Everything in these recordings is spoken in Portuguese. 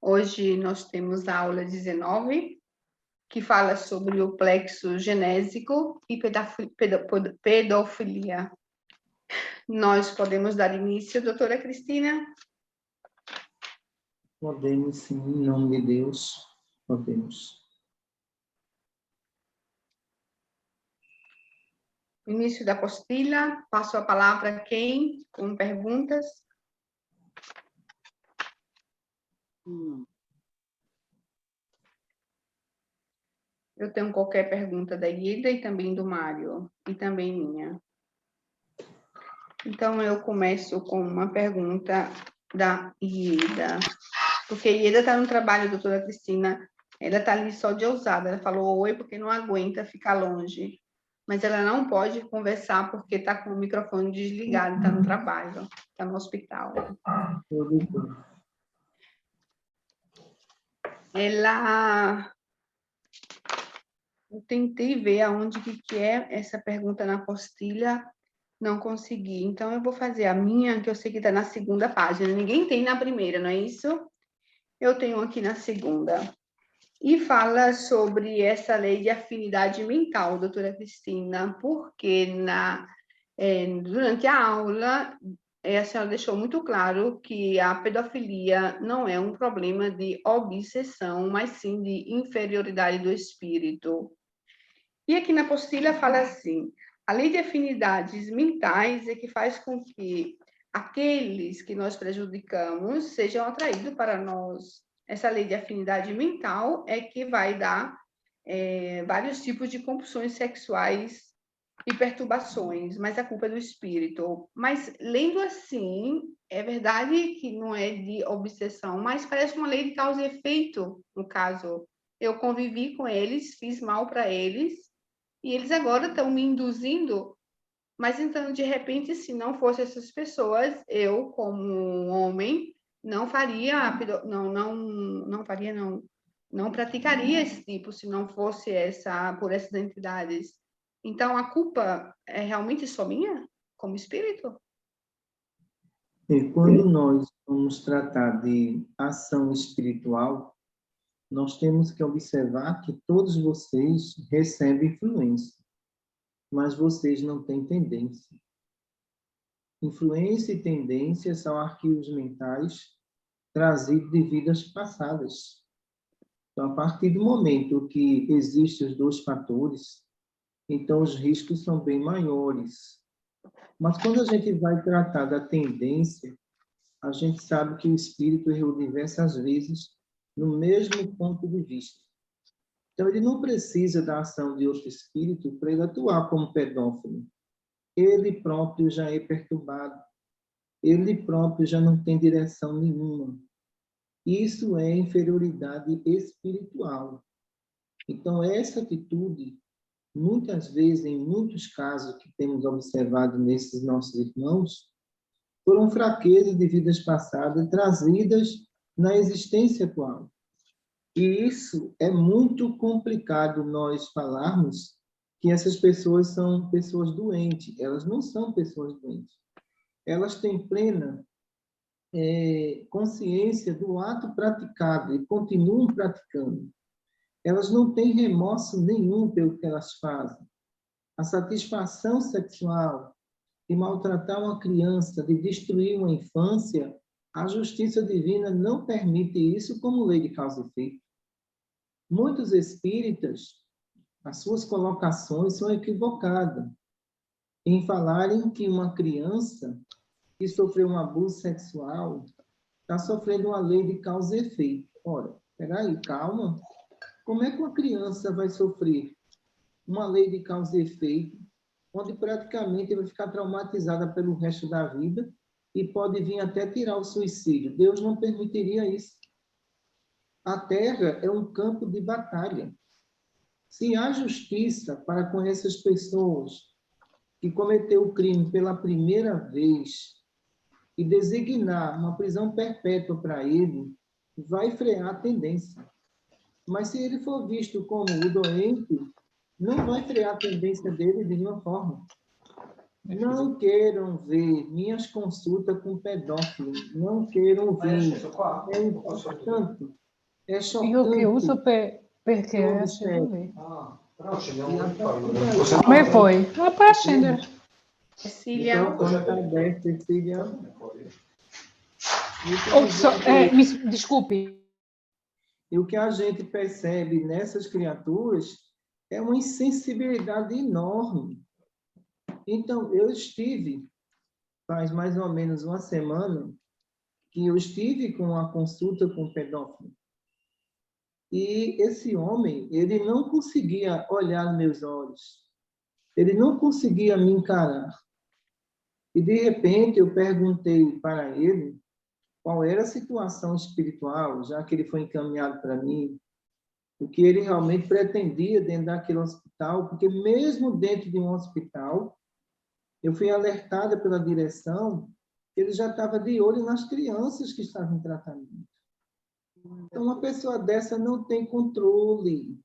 Hoje nós temos a aula 19, que fala sobre o plexo genésico e pedofilia. Nós podemos dar início, doutora Cristina? Podemos, sim, em nome de Deus, podemos. Início da apostila, passo a palavra a quem? Com perguntas? Eu tenho qualquer pergunta da Ieda e também do Mário, e também minha. Então, eu começo com uma pergunta da Ieda, porque a Ieda está no trabalho, doutora Cristina, ela está ali só de ousada, ela falou oi porque não aguenta ficar longe, mas ela não pode conversar porque está com o microfone desligado, está no trabalho, está no hospital. Eu tentei ver aonde que é essa pergunta na apostila, não consegui. Então, eu vou fazer a minha, que eu sei que está na segunda página. Ninguém tem na primeira, não é isso? Eu tenho aqui na segunda. E fala sobre essa lei de afinidade mental, doutora Cristina, porque durante a aula, a senhora deixou muito claro que a pedofilia não é um problema de obsessão, mas sim de inferioridade do espírito. E aqui na apostila fala assim: a lei de afinidades mentais é que faz com que aqueles que nós prejudicamos sejam atraídos para nós. Essa lei de afinidade mental é que vai dar vários tipos de compulsões sexuais e perturbações, mas a culpa é do espírito. Mas, lendo assim, é verdade que não é de obsessão, mas parece uma lei de causa e efeito, no caso. Eu convivi com eles, fiz mal para eles, e eles agora estão me induzindo, mas então, de repente, se não fossem essas pessoas, eu, como um homem, não praticaria esse tipo, se não fosse por essas entidades. Então, a culpa é realmente só minha, como espírito? E quando nós vamos tratar de ação espiritual, nós temos que observar que todos vocês recebem influência, mas vocês não têm tendência. Influência e tendência são arquivos mentais trazidos de vidas passadas. Então, a partir do momento que existem os dois fatores, então os riscos são bem maiores. Mas quando a gente vai tratar da tendência, a gente sabe que o espírito errou diversas vezes no mesmo ponto de vista. Então, ele não precisa da ação de outro espírito para ele atuar como pedófilo. Ele próprio já é perturbado. Ele próprio já não tem direção nenhuma. Isso é inferioridade espiritual. Então, essa atitude, muitas vezes, em muitos casos que temos observado nesses nossos irmãos, foram fraquezas de vidas passadas trazidas na existência atual. E isso é muito complicado nós falarmos que essas pessoas são pessoas doentes. Elas não são pessoas doentes. Elas têm plena consciência do ato praticado e continuam praticando. Elas não têm remorso nenhum pelo que elas fazem. A satisfação sexual de maltratar uma criança, de destruir uma infância, a justiça divina não permite isso como lei de causa e efeito. Muitos espíritas, as suas colocações são equivocadas em falarem que uma criança que sofreu um abuso sexual está sofrendo uma lei de causa e efeito. Ora, peraí, calma. Como é que uma criança vai sofrer uma lei de causa e efeito, onde praticamente vai ficar traumatizada pelo resto da vida e pode vir até tirar o suicídio? Deus não permitiria isso. A Terra é um campo de batalha. Se há justiça para com essas pessoas que cometeu o crime pela primeira vez e designar uma prisão perpétua para ele, vai frear a tendência. Mas se ele for visto como o doente, não vai frear a tendência dele de nenhuma forma. Não queiram ver minhas consultas com pedófilos. Não queiram ver. É importante. É Io che chocante. uso perché Eu è observo. acceso lì. E a partir daí, Come foi? Ah, puoi accendere. o Cecília, microfone está aberto, Cecília. Desculpe. E o que a gente percebe nessas criaturas é uma insensibilidade enorme. Então, eu estive, faz mais ou menos uma semana, que eu estive com uma consulta com um pedófilo. E esse homem, ele não conseguia olhar nos meus olhos. Ele não conseguia me encarar. E, de repente, eu perguntei para ele qual era a situação espiritual, já que ele foi encaminhado para mim, o que ele realmente pretendia dentro daquele hospital, porque mesmo dentro de um hospital, eu fui alertada pela direção que ele já estava de olho nas crianças que estavam em tratamento. Então, uma pessoa dessa não tem controle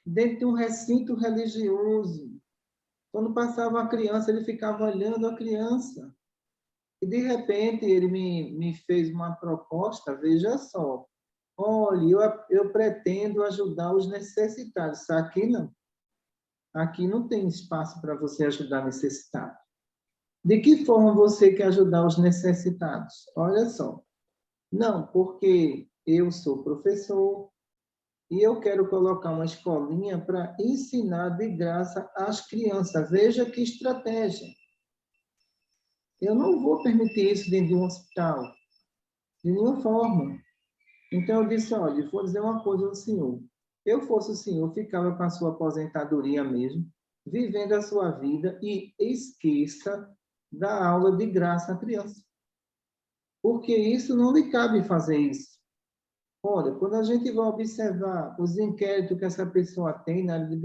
dentro de um recinto religioso. Quando passava uma criança, ele ficava olhando a criança. E, de repente, ele me fez uma proposta, veja só, olha, eu pretendo ajudar os necessitados. Aqui não. Aqui não tem espaço para você ajudar necessitados. De que forma você quer ajudar os necessitados? Olha só. Não, porque eu sou professor e eu quero colocar uma escolinha para ensinar de graça às crianças. Veja que estratégia. Eu não vou permitir isso dentro de um hospital, de nenhuma forma. Então, eu disse, olha, vou dizer uma coisa ao senhor. Eu fosse o senhor, ficava com a sua aposentadoria mesmo, vivendo a sua vida e esqueça da aula de graça à criança. Porque isso não lhe cabe fazer isso. Olha, quando a gente vai observar os inquéritos que essa pessoa tem na área de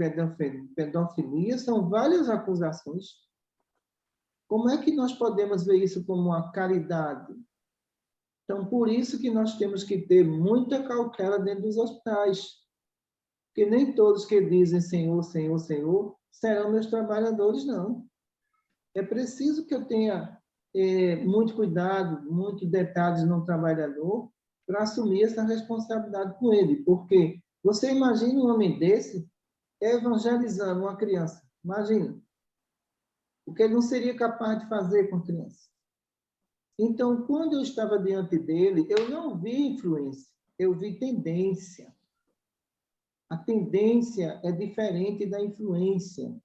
pedofilia, são várias acusações. Como é que nós podemos ver isso como uma caridade? Então, por isso que nós temos que ter muita cautela dentro dos hospitais. Porque nem todos que dizem Senhor, Senhor, Senhor, serão meus trabalhadores, não. É preciso que eu tenha muito cuidado, muitos detalhes no trabalhador, para assumir essa responsabilidade com ele. Porque você imagina um homem desse evangelizando uma criança. Imagina. O que ele não seria capaz de fazer com a criança. Então, quando eu estava diante dele, eu não vi influência, eu vi tendência. A tendência é diferente da influência.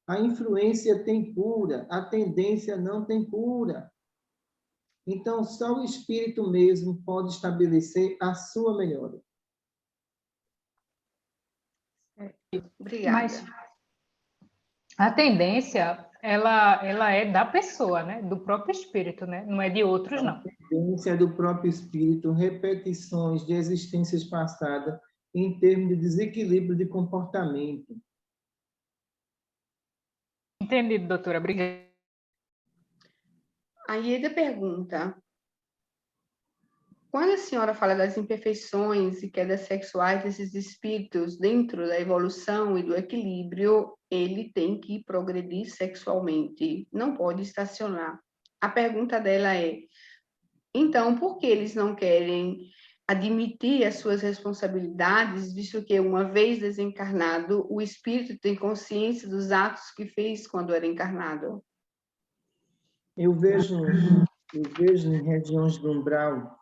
A influência tem cura, a tendência não tem cura. Então, só o Espírito mesmo pode estabelecer a sua melhora. obrigada. Mas a tendência, ela é da pessoa, né? Do próprio espírito, né? Não é de outros, não. A tendência é do próprio Espírito, repetições de existências passadas em termos de desequilíbrio de comportamento. Entendido, doutora. Obrigada. A Ieda pergunta: quando a senhora fala das imperfeições e quedas sexuais desses espíritos dentro da evolução e do equilíbrio, ele tem que progredir sexualmente, não pode estacionar. A pergunta dela é: então, por que eles não querem admitir as suas responsabilidades, visto que, uma vez desencarnado, o espírito tem consciência dos atos que fez quando era encarnado? Eu vejo em regiões do umbral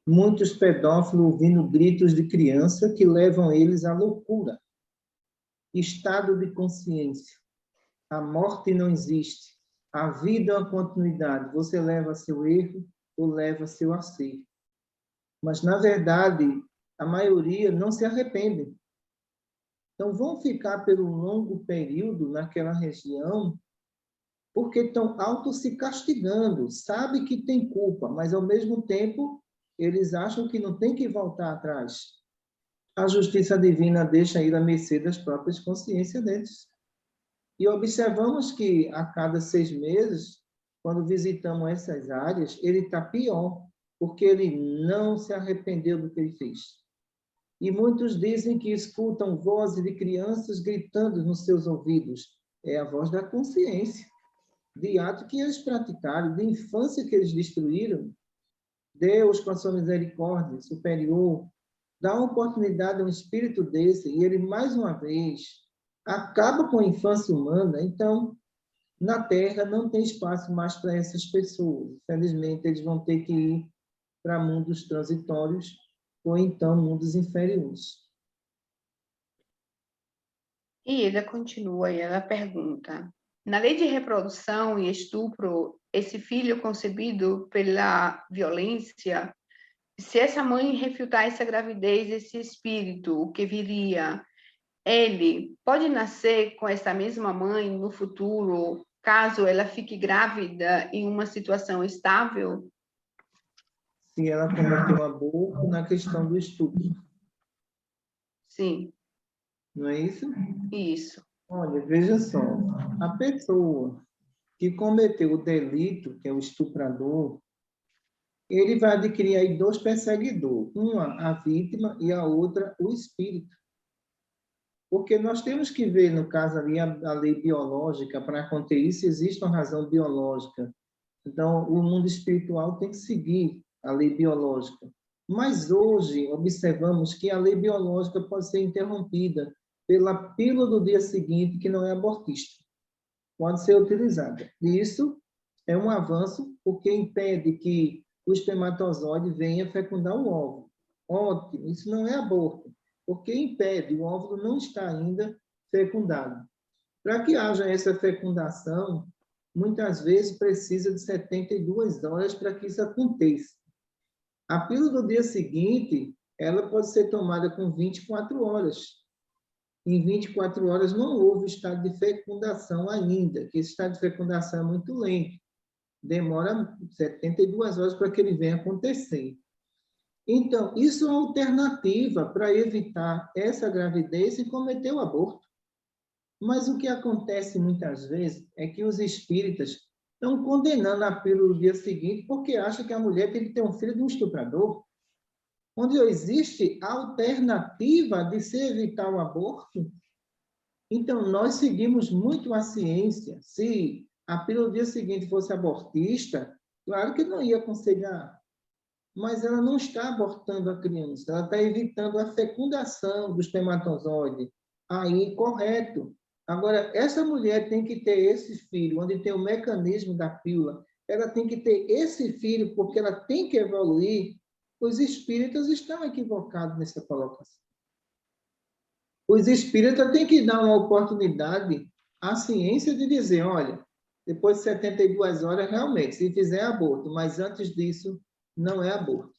muitos pedófilos ouvindo gritos de criança que levam eles à loucura. Estado de consciência. A morte não existe. A vida é uma continuidade. Você leva seu erro ou leva seu acerto. Mas, na verdade, a maioria não se arrepende. Então, vão ficar pelo longo período naquela região porque estão auto se castigando, sabe que tem culpa, mas, ao mesmo tempo, eles acham que não tem que voltar atrás. A justiça divina deixa ir à mercê das próprias consciências deles. E observamos que, a cada 6 meses, quando visitamos essas áreas, ele está pior, porque ele não se arrependeu do que ele fez. E muitos dizem que escutam vozes de crianças gritando nos seus ouvidos. É a voz da consciência. de ato que eles praticaram, de infância que eles destruíram. Deus, com a sua misericórdia superior, dá uma oportunidade a um espírito desse, e ele, mais uma vez, acaba com a infância humana. Então, na Terra não tem espaço mais para essas pessoas. Infelizmente, eles vão ter que ir para mundos transitórios ou então mundos inferiores. E ele continua e ela pergunta: na lei de reprodução e estupro, esse filho concebido pela violência, se essa mãe refutar essa gravidez, esse espírito, o que viria, ele pode nascer com essa mesma mãe no futuro, caso ela fique grávida em uma situação estável? Se ela cometeu aborto na questão do estupro. Sim. Não é isso? Isso. Olha, veja só. A pessoa que cometeu o delito, que é o estuprador, ele vai adquirir aí dois perseguidores. Uma, a vítima, e a outra, o espírito. Porque nós temos que ver, no caso ali, a lei biológica. Para acontecer isso, existe uma razão biológica. Então, o mundo espiritual tem que seguir a lei biológica. Mas hoje, observamos que a lei biológica pode ser interrompida pela pílula do dia seguinte, que não é abortista. Pode ser utilizada. E isso é um avanço, porque impede que o espermatozoide venha fecundar o óvulo. Ótimo, isso não é aborto, porque impede, o óvulo não está ainda fecundado. Para que haja essa fecundação, muitas vezes precisa de 72 horas para que isso aconteça. A pílula do dia seguinte, ela pode ser tomada com 24 horas. Em 24 horas não houve estado de fecundação ainda, que esse estado de fecundação é muito lento. Demora 72 horas para que ele venha acontecer. Então, isso é uma alternativa para evitar essa gravidez e cometer o aborto. Mas o que acontece muitas vezes é que os espíritas estão condenando a pílula no dia seguinte porque acham que a mulher tem que ter um filho de um estuprador, onde existe a alternativa de se evitar o aborto. Então, nós seguimos muito a ciência. Se a pílula no dia seguinte fosse abortista, claro que não ia aconselhar, mas ela não está abortando a criança, ela está evitando a fecundação do espermatozoide. Aí, correto. Agora, essa mulher tem que ter esse filho, onde tem o mecanismo da pílula, ela tem que ter esse filho porque ela tem que evoluir. Os espíritas estão equivocados nessa colocação. Os espíritas têm que dar uma oportunidade à ciência de dizer, olha, depois de 72 horas, realmente, se fizer aborto, mas antes disso, não é aborto.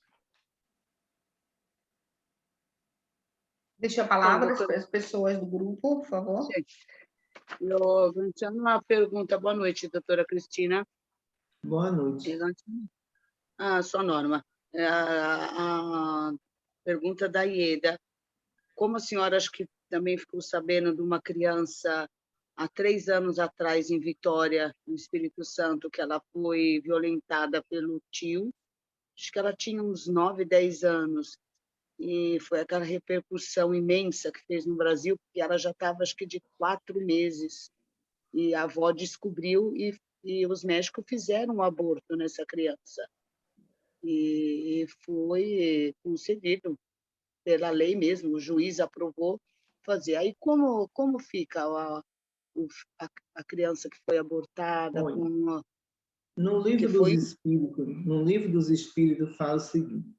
Deixa a palavra para as pessoas do grupo, por favor. Sim. Eu tinha uma pergunta. Boa noite, doutora Cristina. Boa noite. Sou Norma. A pergunta da Ieda. Como a senhora acho que também ficou sabendo de uma criança há 3 anos atrás em Vitória, no Espírito Santo, que ela foi violentada pelo tio, acho que ela tinha uns 9, 10 anos, e foi aquela repercussão imensa que fez no Brasil, porque ela já estava, acho que, de 4 meses, e a avó descobriu e os médicos fizeram um aborto nessa criança. E foi concedido pela lei mesmo, o juiz aprovou fazer. Aí como fica a criança que foi abortada? Olha, no livro dos Espíritos fala o seguinte: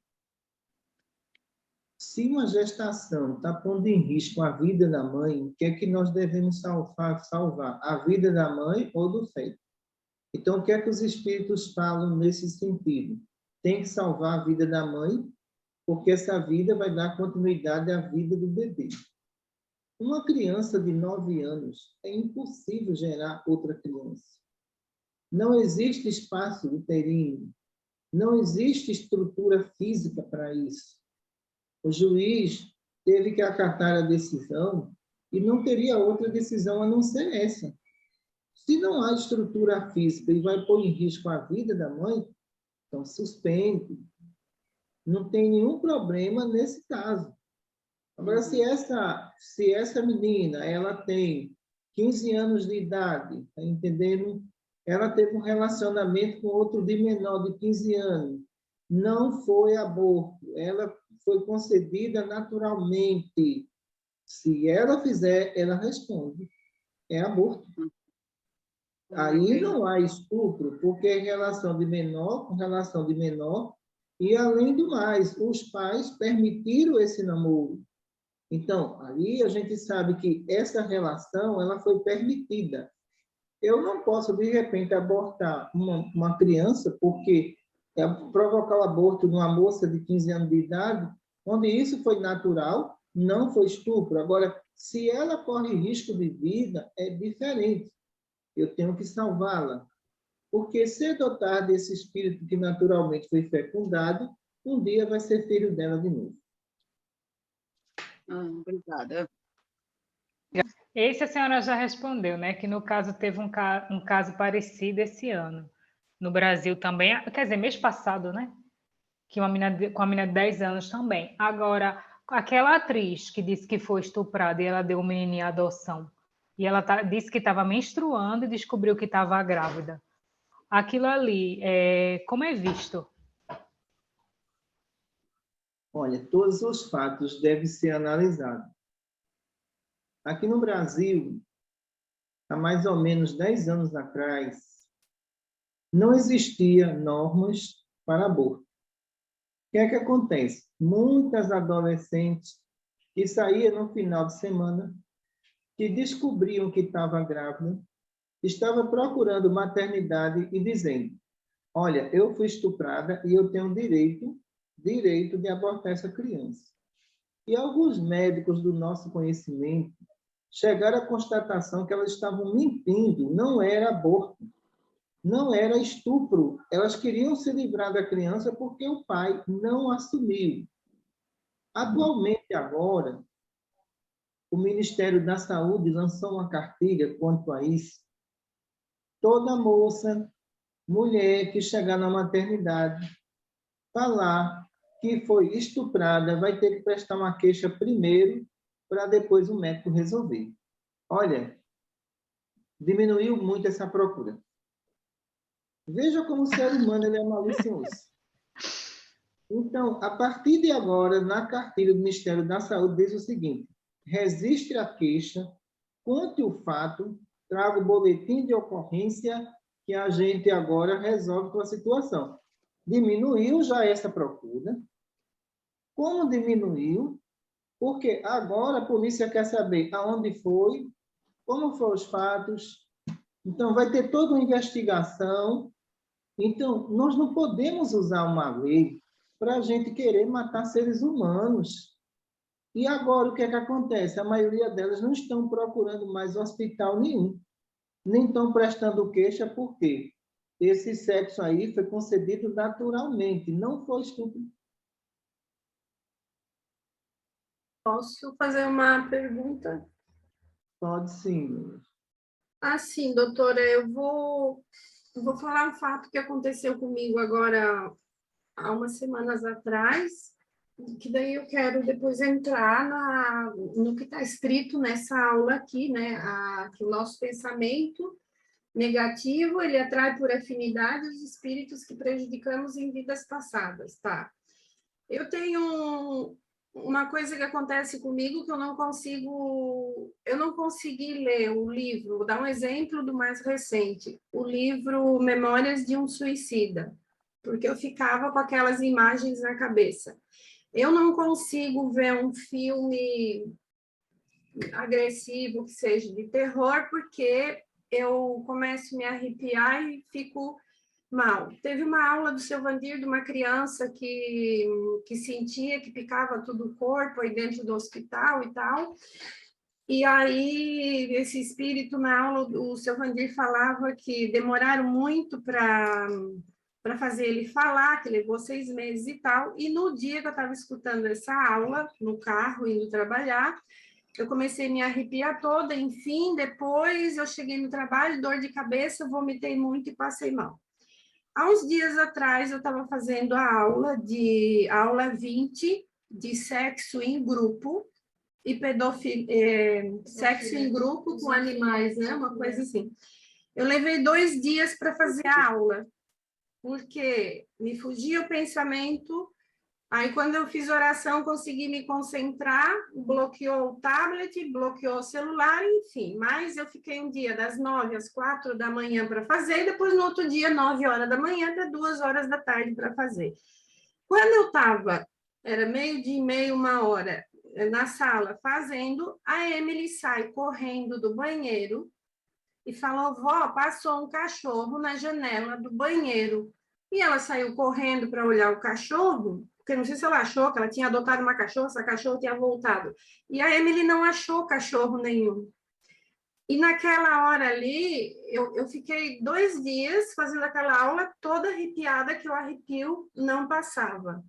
se uma gestação está pondo em risco a vida da mãe, o que é que nós devemos salvar? A vida da mãe ou do feto? Então, o que é que os Espíritos falam nesse sentido? Tem que salvar a vida da mãe, porque essa vida vai dar continuidade à vida do bebê. Uma criança de 9 anos, é impossível gerar outra criança. Não existe espaço uterino, não existe estrutura física para isso. O juiz teve que acatar a decisão e não teria outra decisão a não ser essa. Se não há estrutura física e vai pôr em risco a vida da mãe, então suspende. Não tem nenhum problema nesse caso. Agora, se essa menina ela tem 15 anos de idade, tá entendendo? ela teve um relacionamento com outro de menor, de 15 anos. Não foi aborto, ela foi concebida naturalmente. Se ela fizer, ela responde. É aborto. Aí não há estupro, porque é relação de menor com relação de menor, e além do mais, os pais permitiram esse namoro. Então, aí a gente sabe que essa relação ela foi permitida. Eu não posso, de repente, abortar uma criança porque provocar o aborto numa moça de 15 anos de idade, onde isso foi natural, não foi estupro. Agora, se ela corre risco de vida, é diferente. Eu tenho que salvá-la. Porque cedo ou tarde, esse espírito que naturalmente foi fecundado, um dia vai ser filho dela de novo. Obrigada. Esse a senhora já respondeu, né? Que no caso teve um caso parecido esse ano. No Brasil também, quer dizer, mês passado, né? Que com uma menina de 10 anos também. Agora, aquela atriz que disse que foi estuprada e ela deu o menino em adoção, e ela disse que estava menstruando e descobriu que estava grávida. Aquilo ali, como é visto? Olha, todos os fatos devem ser analisados. Aqui no Brasil, há mais ou menos 10 anos atrás, não existia normas para aborto. O que é que acontece? Muitas adolescentes que saíam no final de semana, que descobriam que estava grávida, estavam procurando maternidade e dizendo: olha, eu fui estuprada e eu tenho direito de abortar essa criança. E alguns médicos do nosso conhecimento chegaram à constatação que elas estavam mentindo, não era aborto, não era estupro. Elas queriam se livrar da criança porque o pai não assumiu. Atualmente, agora, o Ministério da Saúde lançou uma cartilha quanto a isso. Toda moça, mulher que chegar na maternidade, falar que foi estuprada, vai ter que prestar uma queixa primeiro para depois o médico resolver. Olha, diminuiu muito essa procura. Veja como o ser humano ele é malicioso. Então, a partir de agora, na cartilha do Ministério da Saúde, diz o seguinte: registre a queixa, conte o fato, traga o boletim de ocorrência que a gente agora resolve com a situação. Diminuiu já essa procura. Como diminuiu? Porque agora a polícia quer saber aonde foi, como foram os fatos. Então, vai ter toda uma investigação. Então, nós não podemos usar uma lei para a gente querer matar seres humanos. E agora, o que é que acontece? A maioria delas não estão procurando mais hospital nenhum, nem estão prestando queixa, porque esse sexo aí foi concebido naturalmente, não foi estupro. Posso fazer uma pergunta? Pode sim. Sim, doutora, eu vou falar um fato que aconteceu comigo agora há umas semanas atrás, que daí eu quero depois entrar no que está escrito nessa aula aqui, né? Que o nosso pensamento negativo, ele atrai por afinidade os espíritos que prejudicamos em vidas passadas, tá? Eu tenho uma coisa que acontece comigo que eu não consegui ler o livro. Vou dar um exemplo do mais recente, o livro Memórias de um Suicida, porque eu ficava com aquelas imagens na cabeça. Eu não consigo ver um filme agressivo que seja de terror, porque eu começo a me arrepiar e fico mal. Teve uma aula do seu Vandir de uma criança que sentia que picava todo o corpo aí dentro do hospital e tal. E aí, esse espírito, na aula, o seu Vandir falava que demoraram muito para fazer ele falar, que levou 6 meses e tal. E no dia que eu estava escutando essa aula, no carro, indo trabalhar, eu comecei a me arrepiar toda. Enfim, depois eu cheguei no trabalho, dor de cabeça, vomitei muito e passei mal. Há uns dias atrás, eu estava fazendo a aula 20 de sexo em grupo e pedofilia, sexo em grupo com animais, né? Uma coisa assim. Eu levei 2 dias para fazer a aula, porque me fugia o pensamento. Aí, quando eu fiz oração, consegui me concentrar, bloqueou o tablet, bloqueou o celular, enfim. Mas eu fiquei um dia das 9 às 4 da manhã para fazer, e depois no outro dia, 9 horas da manhã até 2 horas da tarde para fazer. Quando eu estava, era 12:30, 1 hora, na sala fazendo, a Emily sai correndo do banheiro e falou: vó, passou um cachorro na janela do banheiro. E ela saiu correndo para olhar o cachorro, porque não sei se ela achou que ela tinha adotado uma cachorra, essa cachorra tinha voltado. E a Emily não achou cachorro nenhum. E naquela hora ali, eu fiquei 2 dias fazendo aquela aula toda arrepiada, que o arrepio não passava.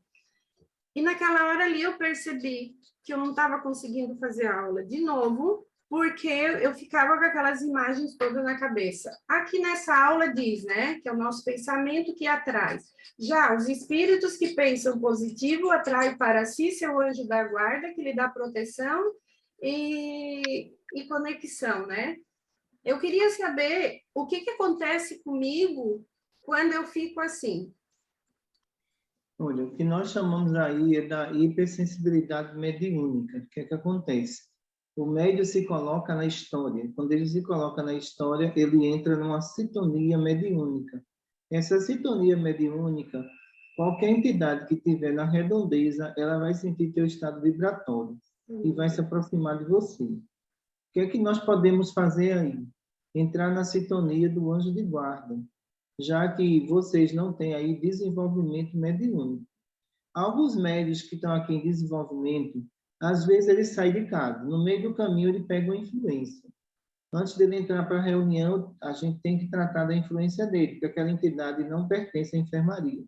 E naquela hora ali eu percebi que eu não estava conseguindo fazer a aula de novo, porque eu ficava com aquelas imagens todas na cabeça. Aqui nessa aula diz, né, que é o nosso pensamento que atrai. Já os espíritos que pensam positivo atraem para si seu anjo da guarda, que lhe dá proteção e conexão, né? Eu queria saber o que acontece comigo quando eu fico assim. Olha, o que nós chamamos aí é da hipersensibilidade mediúnica. O que é que acontece? O médium se coloca na história. Quando ele se coloca na história, ele entra numa sintonia mediúnica. Essa sintonia mediúnica, qualquer entidade que tiver na redondeza, ela vai sentir teu estado vibratório e vai se aproximar de você. O que é que nós podemos fazer aí? Entrar na sintonia do anjo de guarda, já que vocês não têm aí desenvolvimento mediúnico. Alguns médios que estão aqui em desenvolvimento, às vezes ele sai de casa, no meio do caminho ele pega uma influência. Antes dele entrar para a reunião, a gente tem que tratar da influência dele, porque aquela entidade não pertence à enfermaria.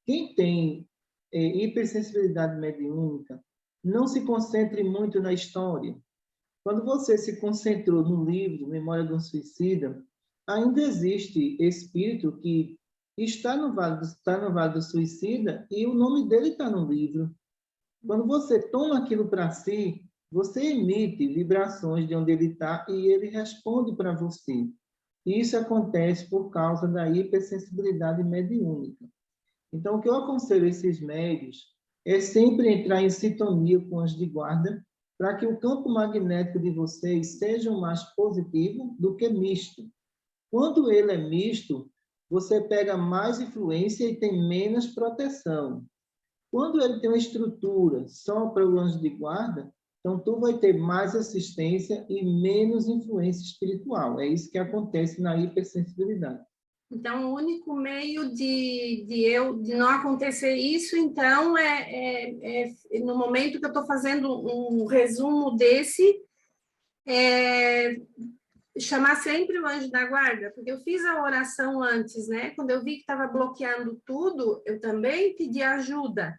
Quem tem hipersensibilidade mediúnica, não se concentre muito na história. Quando você se concentrou no livro Memória de um Suicida, ainda existe espírito que está no Vale do Suicida e o nome dele está no livro. Quando você toma aquilo para si, você emite vibrações de onde ele está e ele responde para você. Isso acontece por causa da hipersensibilidade mediúnica. Então, o que eu aconselho a esses médios é sempre entrar em sintonia com os de guarda para que o campo magnético de vocês seja mais positivo do que misto. Quando ele é misto, você pega mais influência e tem menos proteção. Quando ele tem uma estrutura só para o anjo de guarda, então tu vai ter mais assistência e menos influência espiritual. É isso que acontece na hipersensibilidade. Então, o único meio de não acontecer isso, então, é no momento que eu estou fazendo um resumo desse, chamar sempre o anjo da guarda, porque eu fiz a oração antes, né? Quando eu vi que estava bloqueando tudo, eu também pedi ajuda.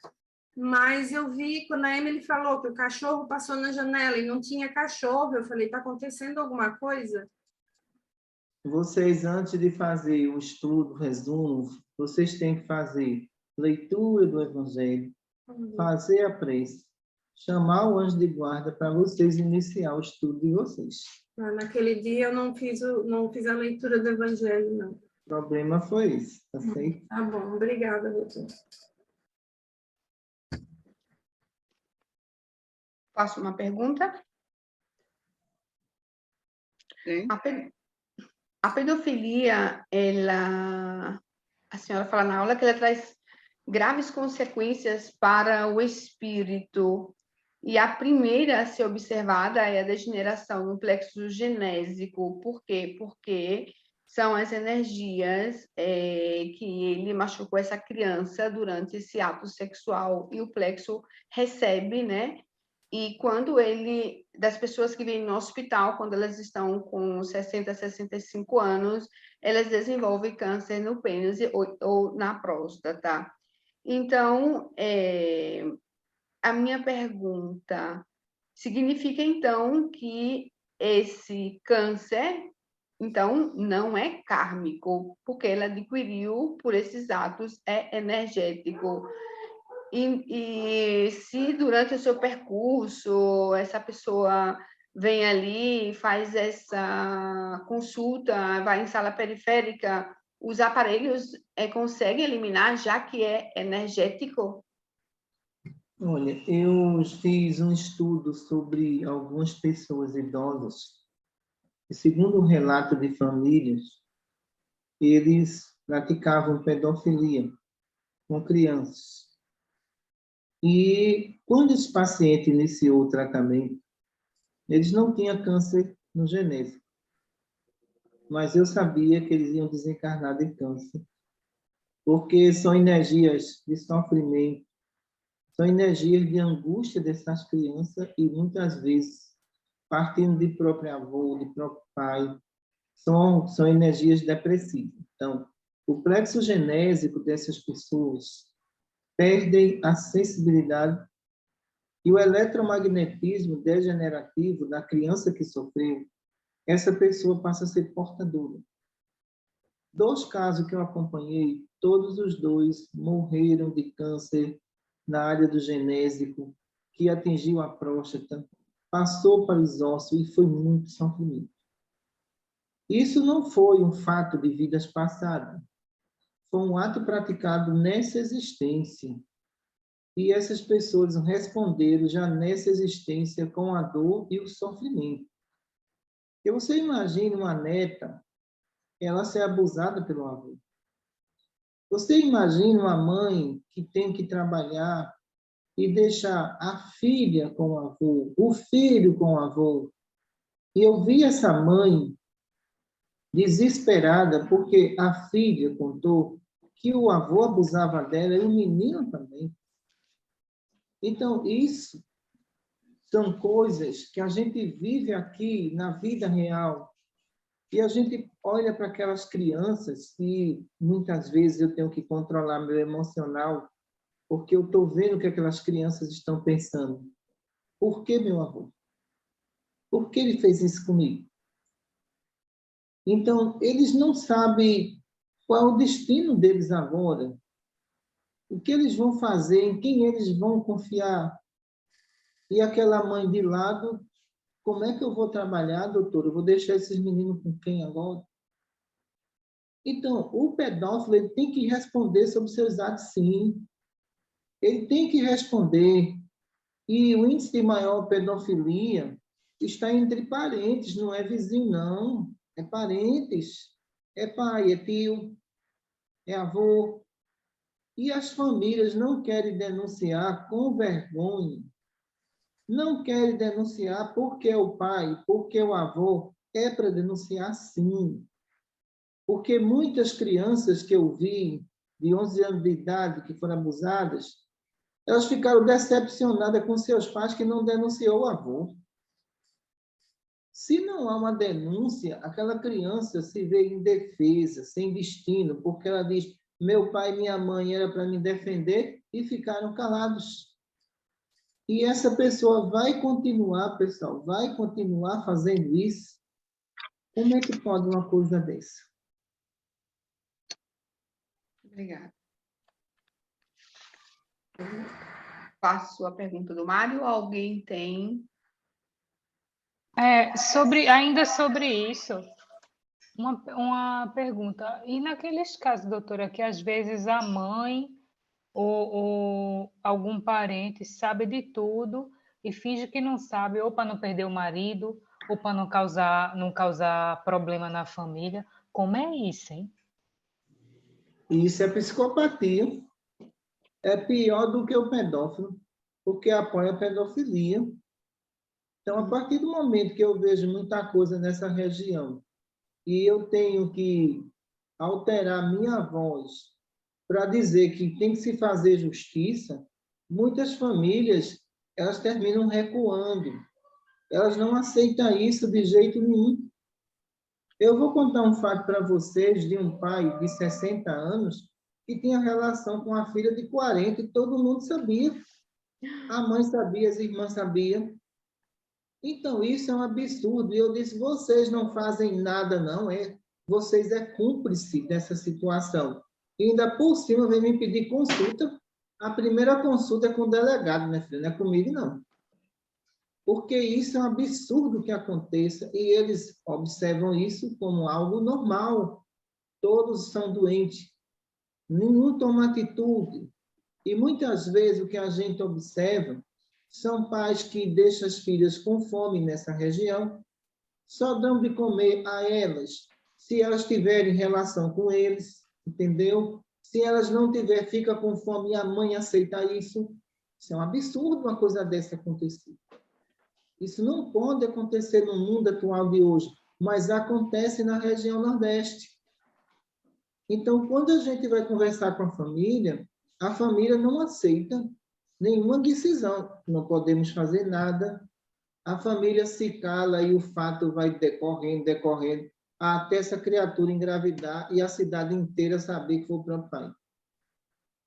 Mas eu vi, quando a Emily falou que o cachorro passou na janela e não tinha cachorro, eu falei, está acontecendo alguma coisa? Vocês, antes de fazer o estudo, o resumo, vocês têm que fazer leitura do Evangelho, fazer a prece, chamar o anjo de guarda para vocês iniciar o estudo de vocês. Naquele dia eu não fiz a leitura do Evangelho, não. O problema foi esse, tá certo? Tá bom, obrigada, doutor. Faço uma pergunta? Sim. A pedofilia, a senhora fala na aula que ela traz graves consequências para o espírito. E a primeira a ser observada é a degeneração no plexo genésico. Por quê? Porque são as energias que ele machucou essa criança durante esse ato sexual e o plexo recebe, né? E quando das pessoas que vêm no hospital, quando elas estão com 60, 65 anos, elas desenvolvem câncer no pênis ou na próstata. Então, a minha pergunta significa, então, que esse câncer, então, não é kármico, porque ele adquiriu por esses atos energético. E se durante o seu percurso essa pessoa vem ali, faz essa consulta, vai em sala periférica, os aparelhos conseguem eliminar, já que é energético? Olha, eu fiz um estudo sobre algumas pessoas idosas, e segundo o relato de famílias, eles praticavam pedofilia com crianças. E quando esse paciente iniciou o tratamento, eles não tinham câncer no genésico, mas eu sabia que eles iam desencarnar de câncer, porque são energias de sofrimento, são energias de angústia dessas crianças e muitas vezes partindo de próprio avô, de próprio pai, são energias depressivas. Então, o plexo genésico dessas pessoas perdem a sensibilidade e o eletromagnetismo degenerativo da criança que sofreu, essa pessoa passa a ser portadora. 2 casos que eu acompanhei, todos os 2 morreram de câncer na área do genésico, que atingiu a próstata, passou para os ossos e foi muito sofrimento. Isso não foi um fato de vidas passadas, foi um ato praticado nessa existência. E essas pessoas responderam já nessa existência com a dor e o sofrimento. E você imagina uma neta, ela ser abusada pelo avô. Você imagina uma mãe que tem que trabalhar e deixar a filha com o avô, o filho com o avô. E eu vi essa mãe desesperada porque a filha contou que o avô abusava dela e o menino também. Então, isso são coisas que a gente vive aqui na vida real. E a gente olha para aquelas crianças e muitas vezes eu tenho que controlar meu emocional porque eu estou vendo o que aquelas crianças estão pensando. Por que meu avô? Por que ele fez isso comigo? Então, eles não sabem qual é o destino deles agora. O que eles vão fazer, em quem eles vão confiar. E aquela mãe de lado, como é que eu vou trabalhar, doutor? Eu vou deixar esses meninos com quem agora? Então, o pedófilo ele tem que responder sobre seus atos, sim. Ele tem que responder. E o índice de maior pedofilia está entre parentes, não é vizinho, não. É parentes. É pai, é tio, é avô. E as famílias não querem denunciar com vergonha. Não querem denunciar porque é o pai, porque é o avô. É para denunciar, sim. Porque muitas crianças que eu vi, de 11 anos de idade, que foram abusadas, elas ficaram decepcionadas com seus pais que não denunciou o avô. Se não há uma denúncia, aquela criança se vê indefesa, sem destino, porque ela diz, meu pai e minha mãe era para me defender e ficaram calados. E essa pessoa vai continuar, pessoal, vai continuar fazendo isso. Como é que pode uma coisa dessa? Obrigada. Faço a pergunta do Mário. Alguém tem? Ainda sobre isso, uma pergunta. E naqueles casos, doutora, que às vezes a mãe ou algum parente sabe de tudo e finge que não sabe, ou para não perder o marido, ou para não causar problema na família. Como é isso, hein? Isso é psicopatia. É pior do que o pedófilo, porque apoia a pedofilia. Então, a partir do momento que eu vejo muita coisa nessa região e eu tenho que alterar minha voz para dizer que tem que se fazer justiça, muitas famílias elas terminam recuando. Elas não aceitam isso de jeito nenhum. Eu vou contar um fato para vocês de um pai de 60 anos que tinha relação com a filha de 40 e todo mundo sabia. A mãe sabia, as irmãs sabiam. Então, isso é um absurdo. E eu disse, vocês não fazem nada, não. Vocês é cúmplice dessa situação. E ainda por cima vem me pedir consulta. A primeira consulta é com o delegado, né, filho? Não é comigo, não. porque isso é um absurdo que aconteça e eles observam isso como algo normal. Todos são doentes, nenhum toma atitude. E muitas vezes o que a gente observa são pais que deixam as filhas com fome nessa região, só dão de comer a elas se elas tiverem relação com eles, entendeu? Se elas não tiverem, fica com fome e a mãe aceita isso. Isso é um absurdo uma coisa dessa acontecer. Isso não pode acontecer no mundo atual de hoje, mas acontece na região Nordeste. Então, quando a gente vai conversar com a família não aceita nenhuma decisão. Não podemos fazer nada. A família se cala e o fato vai decorrendo, até essa criatura engravidar e a cidade inteira saber que foi o próprio pai.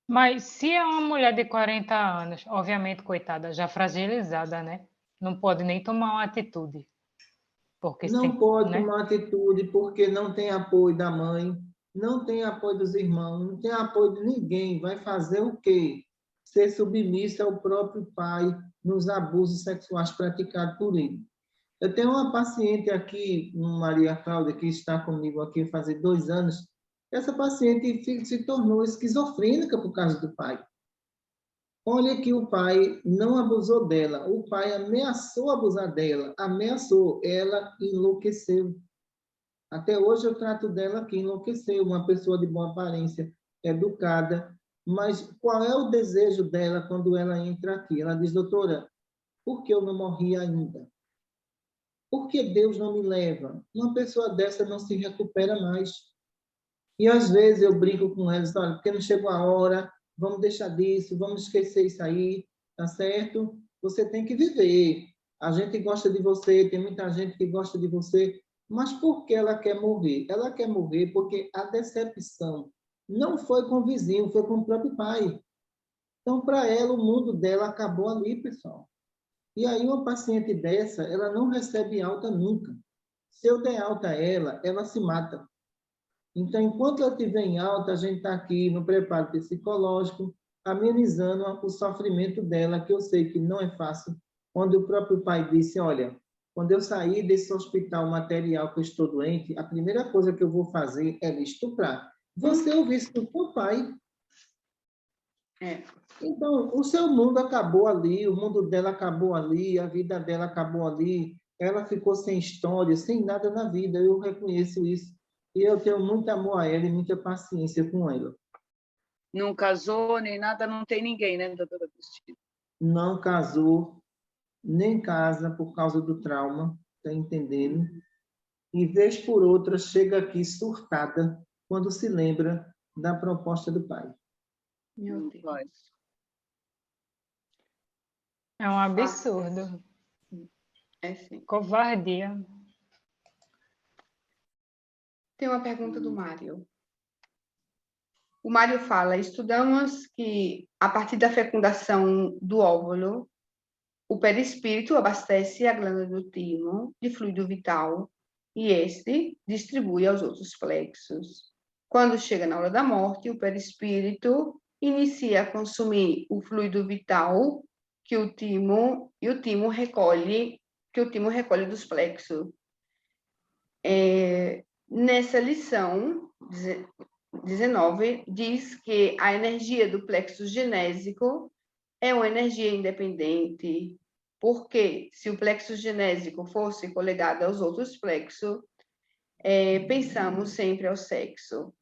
Mas se é uma mulher de 40 anos, obviamente, coitada, já fragilizada, né? Não pode nem tomar uma atitude. Porque Não pode né? tomar atitude porque não tem apoio da mãe, não tem apoio dos irmãos, não tem apoio de ninguém. Vai fazer o quê? Ser submissa ao próprio pai nos abusos sexuais praticados por ele. Eu tenho uma paciente aqui, Maria Cláudia, que está comigo aqui faz 2 anos. Essa paciente se tornou esquizofrênica por causa do pai. Olha que o pai não abusou dela, o pai ameaçou abusar dela, ameaçou, ela enlouqueceu. Até hoje eu trato dela que enlouqueceu, uma pessoa de boa aparência, educada, mas qual é o desejo dela quando ela entra aqui? Ela diz, doutora, por que eu não morri ainda? Por que Deus não me leva? Uma pessoa dessa não se recupera mais. E às vezes eu brinco com elas, olha, porque não chegou a hora, vamos deixar disso, vamos esquecer isso aí, tá certo? Você tem que viver. A gente gosta de você, tem muita gente que gosta de você, mas por que ela quer morrer? Ela quer morrer porque a decepção não foi com o vizinho, foi com o próprio pai. Então, para ela, o mundo dela acabou ali, pessoal. E aí, uma paciente dessa, ela não recebe alta nunca. Se eu der alta a ela, ela se mata. Então, enquanto ela estiver em alta, a gente está aqui no preparo psicológico, amenizando o sofrimento dela, que eu sei que não é fácil. Quando o próprio pai disse, olha, quando eu sair desse hospital material que eu estou doente, a primeira coisa que eu vou fazer é me estuprar. Você ouviu isso do seu pai? Então, o seu mundo acabou ali, o mundo dela acabou ali, a vida dela acabou ali, ela ficou sem história, sem nada na vida, eu reconheço isso. E eu tenho muito amor a ela e muita paciência com ela. Não casou nem nada, não tem ninguém, né, doutora Cristina? Não casou, nem casa por causa do trauma, tá entendendo? E vez por outra chega aqui surtada quando se lembra da proposta do pai. Meu Deus. É um absurdo. É sim. Covardia. Tem uma pergunta do Mário. O Mário fala, estudamos que a partir da fecundação do óvulo, o perispírito abastece a glândula do timo de fluido vital e este distribui aos outros plexos. Quando chega na hora da morte, o perispírito inicia a consumir o fluido vital que o timo recolhe dos plexos. Nessa lição 19 diz que a energia do plexo genésico é uma energia independente, porque se o plexo genésico fosse coligado aos outros plexos, pensamos sempre ao sexo.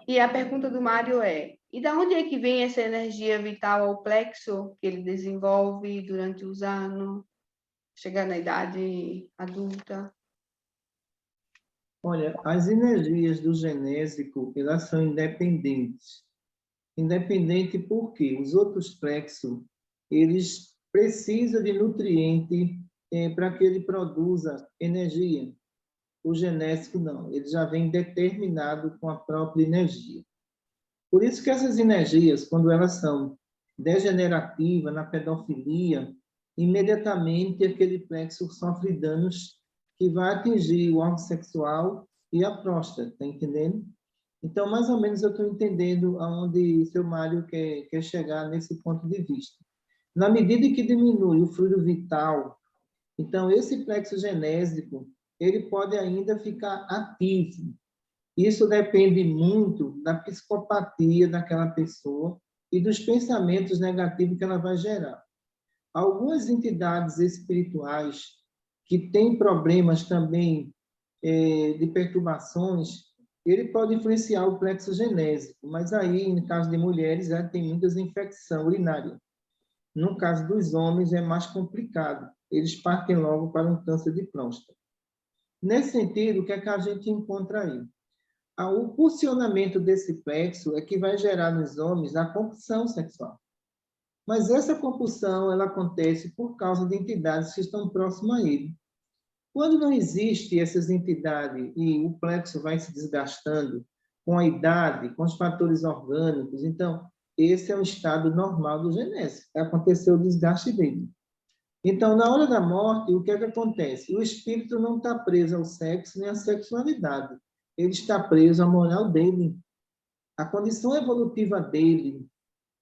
E a pergunta do Mário é, e da onde é que vem essa energia vital ao plexo que ele desenvolve durante os anos, chegar na idade adulta? Olha, as energias do genésico, elas são independentes. Independente porque os outros plexos, eles precisam de nutriente para que ele produza energia. O genésico não, ele já vem determinado com a própria energia. Por isso que essas energias, quando elas são degenerativas na pedofilia, imediatamente aquele plexo sofre danos que vai atingir o órgão sexual e a próstata, tá entendendo? Então, mais ou menos, eu estou entendendo aonde seu Mário quer chegar nesse ponto de vista. Na medida que diminui o fluido vital Então, esse plexo genésico, ele pode ainda ficar ativo. Isso depende muito da psicopatia daquela pessoa e dos pensamentos negativos que ela vai gerar. Algumas entidades espirituais que têm problemas também de perturbações, ele pode influenciar o plexo genésico, mas aí, no caso de mulheres, já tem muitas infecções urinárias. No caso dos homens, é mais complicado. Eles partem logo para um câncer de próstata. Nesse sentido, o que é que a gente encontra aí? O funcionamento desse plexo é que vai gerar nos homens a compulsão sexual. Mas essa compulsão, ela acontece por causa de entidades que estão próximas a ele. Quando não existe essas entidades e o plexo vai se desgastando com a idade, com os fatores orgânicos, então, esse é um estado normal do genésico. Aconteceu o desgaste dele. Então, na hora da morte, o que é que acontece? O espírito não está preso ao sexo nem à sexualidade. Ele está preso à moral dele, à condição evolutiva dele.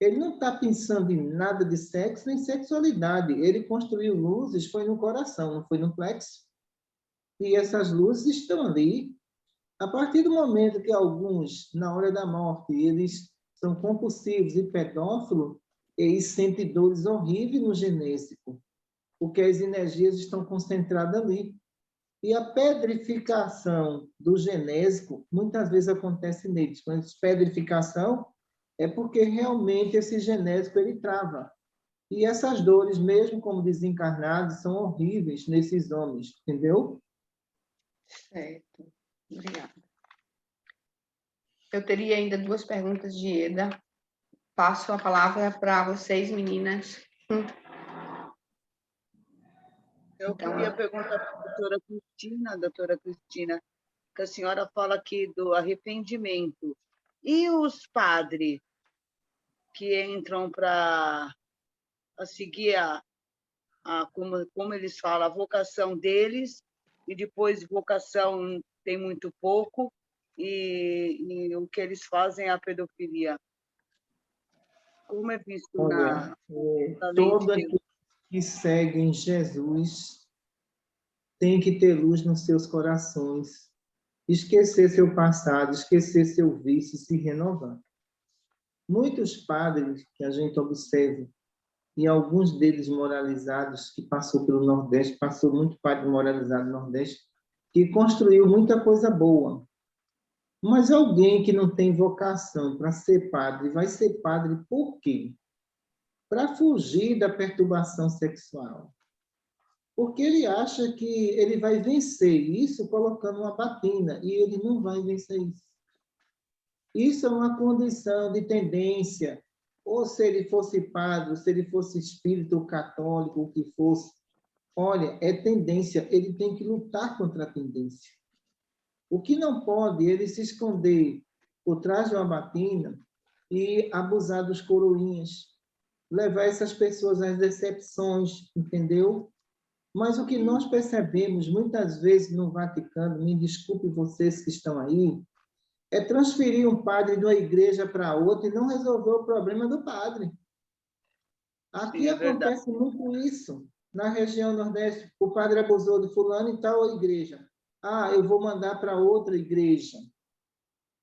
Ele não está pensando em nada de sexo nem sexualidade. Ele construiu luzes, foi no coração, não foi no plexo. E essas luzes estão ali. A partir do momento que alguns, na hora da morte, eles são compulsivos e pedófilos, eles sentem dores horríveis no genésico, porque as energias estão concentradas ali. E a pedrificação do genésico, muitas vezes acontece neles. Quando diz pedrificação, é porque realmente esse genésico ele trava. E essas dores, mesmo como desencarnados, são horríveis nesses homens, entendeu? Certo. Obrigada. Eu teria ainda 2 perguntas de Ieda. Passo a palavra para vocês, meninas. Eu queria perguntar para a doutora Cristina, que a senhora fala aqui do arrependimento. E os padres que entram para seguir como eles falam, a vocação deles, e depois vocação tem muito pouco, e o que eles fazem é a pedofilia. Como é visto na lei de Todo Deus? aquele que segue Jesus tem que ter luz nos seus corações, esquecer seu passado, esquecer seu vício e se renovar. Muitos padres que a gente observa, e alguns deles moralizados, que passou pelo Nordeste, passou muito padre moralizado no Nordeste, que construiu muita coisa boa. Mas alguém que não tem vocação para ser padre, vai ser padre por quê? Para fugir da perturbação sexual. Porque ele acha que ele vai vencer isso colocando uma batina, e ele não vai vencer isso. Isso é uma condição de tendência, ou se ele fosse padre, ou se ele fosse espírito católico, o que fosse. Olha, é tendência, ele tem que lutar contra a tendência. O que não pode, ele se esconder por trás de uma batina e abusar dos coroinhas, levar essas pessoas às decepções, entendeu? Mas o que nós percebemos muitas vezes no Vaticano, me desculpe vocês que estão aí, é transferir um padre de uma igreja para outra e não resolver o problema do padre. Aqui Sim, acontece muito isso. Na região Nordeste, o padre abusou de fulano em tal igreja. Eu vou mandar para outra igreja.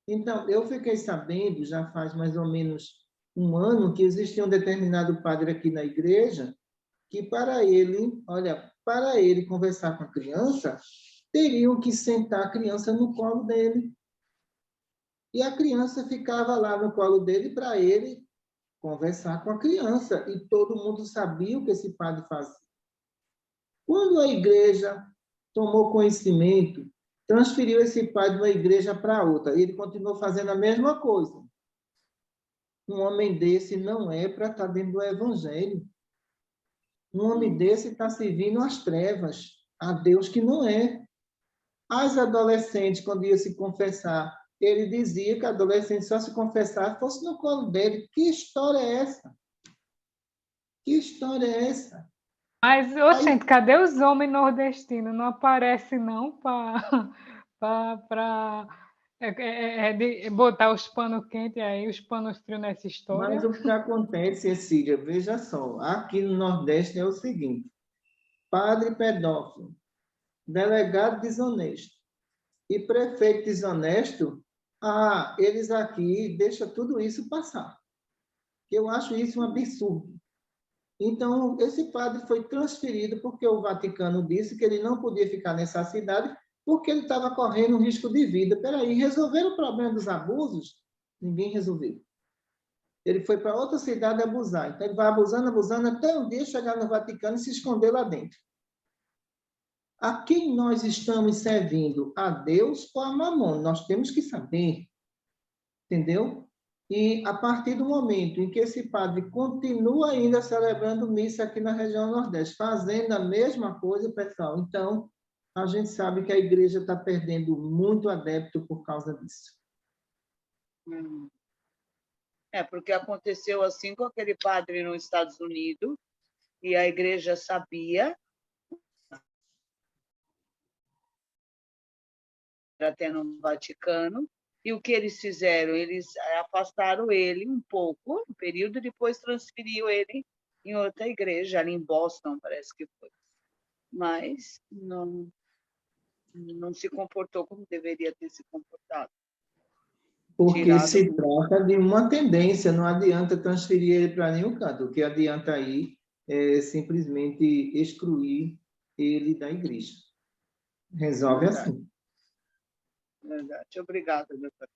Então, eu fiquei sabendo, já faz mais ou menos um ano, que existe um determinado padre aqui na igreja que para ele conversar com a criança, teriam que sentar a criança no colo dele. E a criança ficava lá no colo dele para ele conversar com a criança. E todo mundo sabia o que esse padre fazia. Quando a igreja tomou conhecimento, transferiu esse padre de uma igreja para outra, e ele continuou fazendo a mesma coisa. Um homem desse não é para estar dentro do evangelho. Um homem desse está servindo às trevas, a Deus que não é. As adolescentes, quando iam se confessar, ele dizia que a adolescente só se confessar fosse no colo dele. Que história é essa? Que história é essa? Mas, gente, cadê os homens nordestinos? Não aparece, não, para botar os panos quentes aí, os panos frios nessa história. Mas o que acontece, Cecília, veja só, aqui no Nordeste é o seguinte, padre pedófilo, delegado desonesto e prefeito desonesto, eles aqui deixam tudo isso passar. Eu acho isso um absurdo. Então, esse padre foi transferido porque o Vaticano disse que ele não podia ficar nessa cidade porque ele estava correndo um risco de vida. Peraí, resolveram o problema dos abusos? Ninguém resolveu. Ele foi para outra cidade abusar. Então, ele vai abusando, abusando, até um dia chegar no Vaticano e se esconder lá dentro. A quem nós estamos servindo? A Deus ou a Mamon? Nós temos que saber. Entendeu? E a partir do momento em que esse padre continua ainda celebrando missa aqui na região Nordeste, fazendo a mesma coisa, pessoal, então a gente sabe que a igreja está perdendo muito adepto por causa disso. Porque aconteceu assim com aquele padre nos Estados Unidos, e a igreja sabia, até no Vaticano, e o que eles fizeram? Eles afastaram ele um pouco, um período, e depois transferiu ele em outra igreja, ali em Boston, parece que foi. Mas não se comportou como deveria ter se comportado. Porque se trata de uma tendência, não adianta transferir ele para nenhum canto. O que adianta aí é simplesmente excluir ele da igreja. Resolve assim. Verdade. Obrigada, doutora.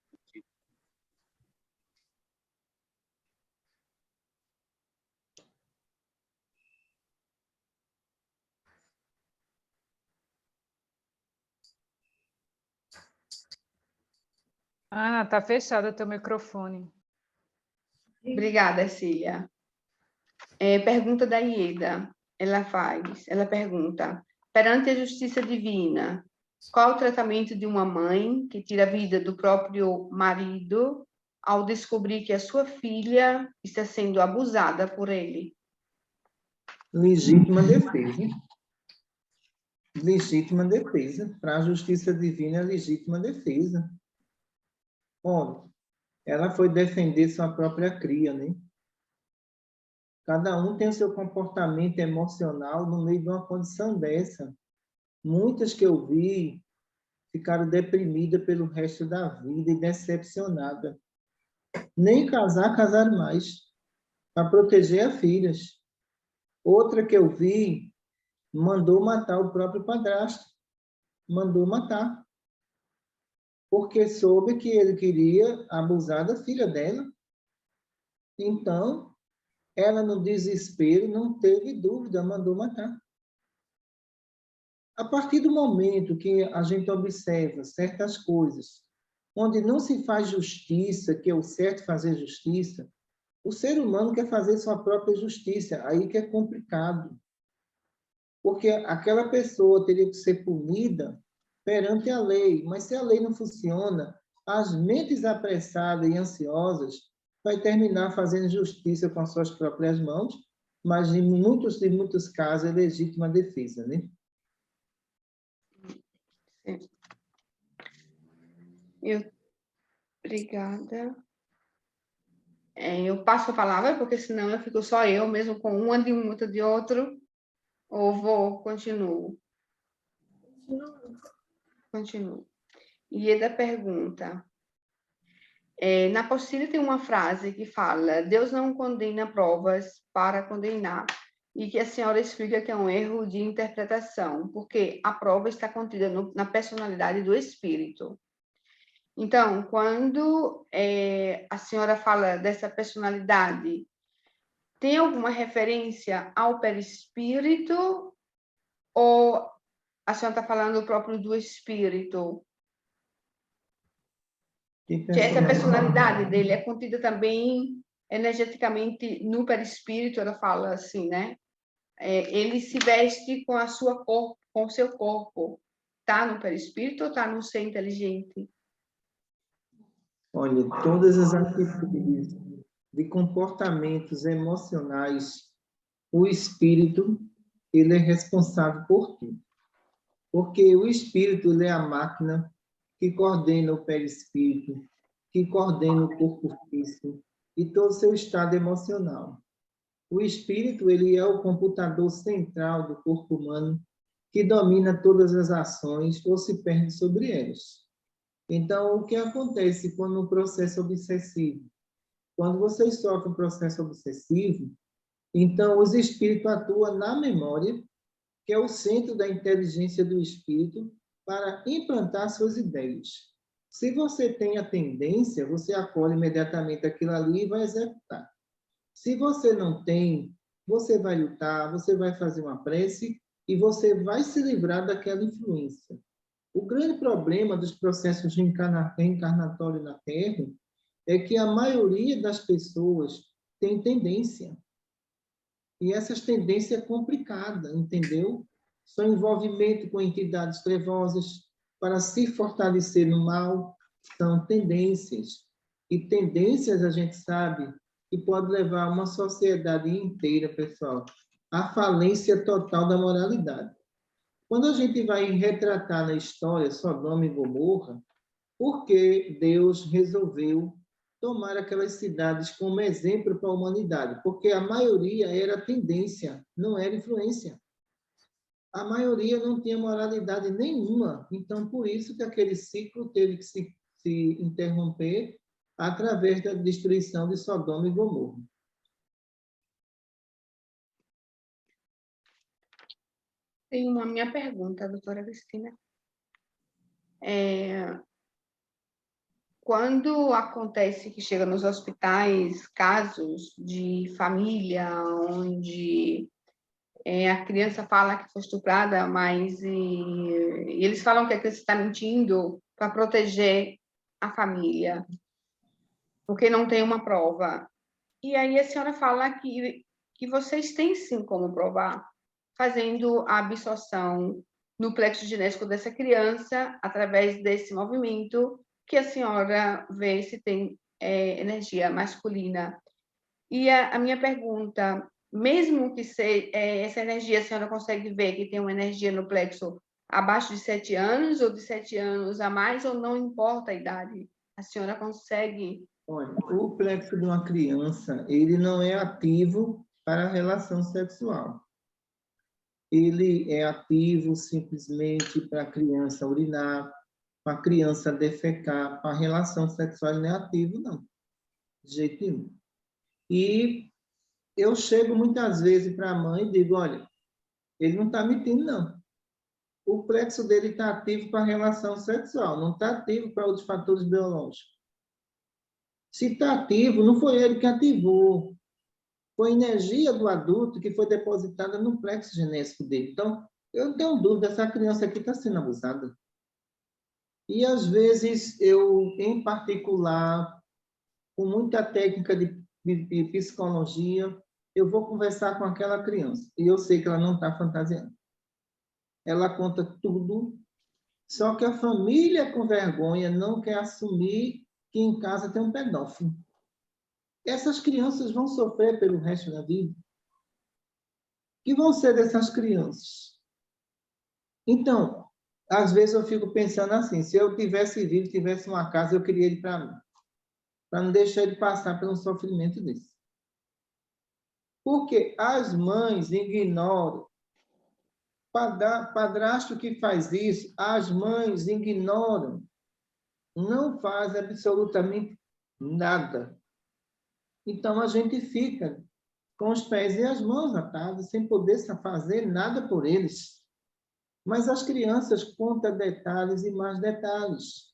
Ana, está fechado o teu microfone. Obrigada, Cília. Pergunta da Ieda. Ela pergunta: perante a justiça divina, qual o tratamento de uma mãe que tira a vida do próprio marido ao descobrir que a sua filha está sendo abusada por ele? Legítima defesa. Legítima defesa. Para a justiça divina, é legítima defesa. Olha, ela foi defender sua própria cria, né? Cada um tem o seu comportamento emocional no meio de uma condição dessa. Muitas que eu vi ficaram deprimidas pelo resto da vida e decepcionadas. Nem casar, casaram mais, para proteger as filhas. Outra que eu vi mandou matar o próprio padrasto. Mandou matar. Porque soube que ele queria abusar da filha dela. Então, ela, no desespero, não teve dúvida, mandou matar. A partir do momento que a gente observa certas coisas, onde não se faz justiça, que é o certo fazer justiça, o ser humano quer fazer sua própria justiça, aí que é complicado. Porque aquela pessoa teria que ser punida perante a lei, mas se a lei não funciona, as mentes apressadas e ansiosas vai terminar fazendo justiça com as suas próprias mãos, mas em muitos casos é legítima defesa, né? Obrigada. Eu passo a palavra, porque senão eu fico só eu, mesmo com uma de um, outra de outro, ou continuo? Continuo. Ieda pergunta. Na apostila tem uma frase que fala: Deus não condena provas para condenar, e que a senhora explica que é um erro de interpretação, porque a prova está contida na personalidade do espírito. Então, quando a senhora fala dessa personalidade, tem alguma referência ao perispírito ou a senhora está falando próprio do espírito? Que essa personalidade dele é contida também energeticamente no perispírito, ela fala assim, né? Ele se veste com o seu corpo. Está no perispírito ou está no ser inteligente? Olha, todas as atitudes de comportamentos emocionais, o espírito, ele é responsável por tudo. Porque o espírito, ele é a máquina que coordena o perispírito, que coordena o corpo físico e todo o seu estado emocional. O espírito, ele é o computador central do corpo humano que domina todas as ações ou se perde sobre elas. Então, o que acontece quando um processo obsessivo? Quando você sofre um processo obsessivo, então os espíritos atuam na memória, que é o centro da inteligência do espírito, para implantar suas ideias. Se você tem a tendência, você acolhe imediatamente aquilo ali e vai executar. Se você não tem, você vai lutar, você vai fazer uma prece e você vai se livrar daquela influência. O grande problema dos processos reencarnatórios na Terra é que a maioria das pessoas tem tendência. E essas tendências é complicada, entendeu? São envolvimento com entidades trevosas para se fortalecer no mal, são tendências. E tendências, a gente sabe, que pode levar uma sociedade inteira, pessoal, à falência total da moralidade. Quando a gente vai retratar na história Sodoma e Gomorra, por que Deus resolveu tomar aquelas cidades como exemplo para a humanidade? Porque a maioria era tendência, não era influência. A maioria não tinha moralidade nenhuma. Então, por isso que aquele ciclo teve que se interromper através da destruição de Sodoma e Gomorra. Tem uma minha pergunta, doutora Cristina. Quando acontece que chega nos hospitais casos de família onde a criança fala que foi estuprada, mas e eles falam que a criança está mentindo para proteger a família, porque não tem uma prova. E aí a senhora fala que vocês têm sim como provar, fazendo a absorção no plexo genético dessa criança, através desse movimento, que a senhora vê se tem energia masculina. E a minha pergunta, mesmo que essa energia, a senhora consegue ver que tem uma energia no plexo abaixo de 7 anos, ou de 7 anos a mais, ou não importa a idade? A senhora consegue... Olha, o plexo de uma criança, ele não é ativo para a relação sexual. Ele é ativo simplesmente para a criança urinar, para a criança defecar, para a relação sexual ele não é ativo, não. De jeito nenhum. E eu chego muitas vezes para a mãe e digo, olha, ele não está mentindo, não. O plexo dele está ativo para a relação sexual, não está ativo para outros fatores biológicos. Se está ativo, não foi ele que ativou. Foi a energia do adulto que foi depositada no plexo genético dele. Então, eu não tenho dúvida, essa criança aqui está sendo abusada. E, às vezes, eu, em particular, com muita técnica de psicologia, eu vou conversar com aquela criança. E eu sei que ela não está fantasiando. Ela conta tudo, só que a família, com vergonha, não quer assumir que em casa tem um pedófilo. Essas crianças vão sofrer pelo resto da vida. O que vão ser dessas crianças? Então, às vezes eu fico pensando assim, se eu tivesse vivo, tivesse uma casa, eu queria ele para mim. Para não deixar ele passar por um sofrimento desse. Porque as mães ignoram. Padrasto que faz isso, as mães ignoram. Não faz absolutamente nada. Então, a gente fica com os pés e as mãos atados, sem poder fazer nada por eles. Mas as crianças contam detalhes e mais detalhes.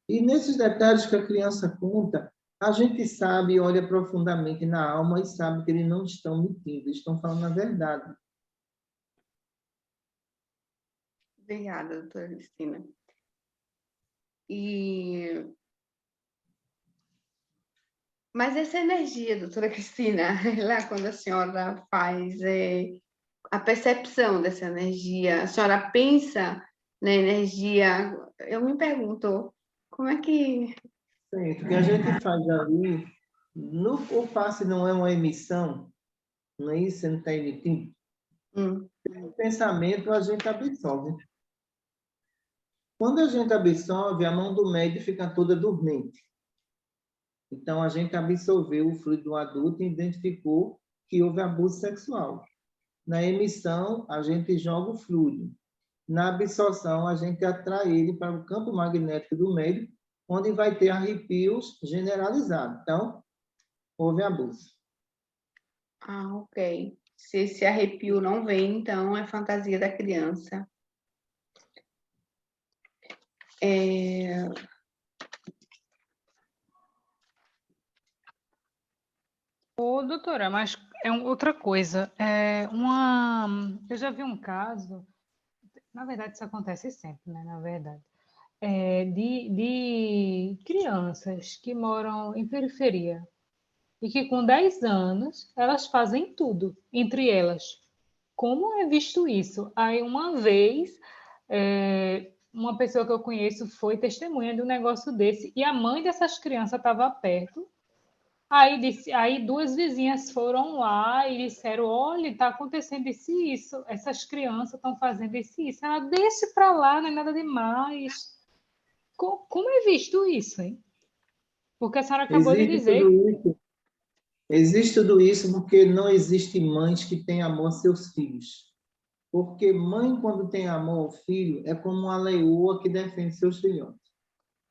E nesses detalhes que a criança conta, a gente sabe, olha profundamente na alma e sabe que eles não estão mentindo, eles estão falando a verdade. Obrigada, doutora Cristina. Mas essa energia, doutora Cristina, lá quando a senhora faz a percepção dessa energia, a senhora pensa na energia, eu me pergunto, como é que... Sim, o que a gente faz ali, o passe não é uma emissão, não é isso? Você não está emitindo? O pensamento a gente absorve. Quando a gente absorve, a mão do médium fica toda dormente. Então, a gente absorveu o fluido do adulto e identificou que houve abuso sexual. Na emissão, a gente joga o fluido. Na absorção, a gente atrai ele para o campo magnético do meio, onde vai ter arrepios generalizados. Então, houve abuso. Ah, ok. Se esse arrepio não vem, então é fantasia da criança. Ô, doutora, mas outra coisa. Eu já vi um caso, na verdade isso acontece sempre, né? Na verdade, de crianças que moram em periferia e que com 10 anos elas fazem tudo entre elas. Como é visto isso? Aí uma vez, uma pessoa que eu conheço foi testemunha de um negócio desse e a mãe dessas crianças estava perto. Aí duas vizinhas foram lá e disseram: olha, está acontecendo isso e isso, essas crianças estão fazendo isso e isso. Ela, deixa para lá, não é nada demais. Como é visto isso, hein? Porque a senhora acabou de dizer. Existe tudo isso porque não existe mães que têm amor a seus filhos. Porque mãe, quando tem amor ao filho, é como uma leoa que defende seus filhotes.